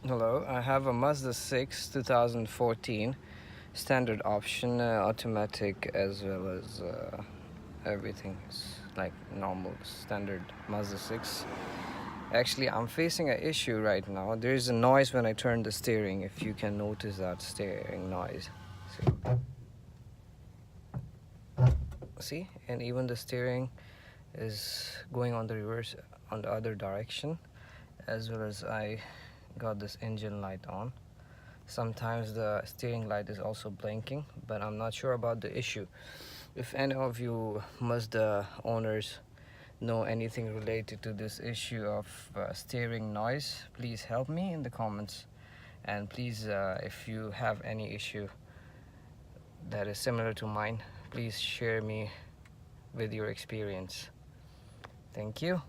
Hello, I have a Mazda 6 2014 standard option, automatic, as well as everything is like normal standard Mazda 6. Actually, I'm facing an issue right now. There is a noise when I turn the steering, if you can notice that steering noise. See, and even the steering is going on the reverse on the other direction, as well as I got this engine light on. Sometimes the steering light is also blinking, but I'm not sure about the issue. If any of you Mazda owners know anything related to this issue of steering noise, please help me in the comments. And please, if you have any issue that is similar to mine, please share me with your experience. Thank you.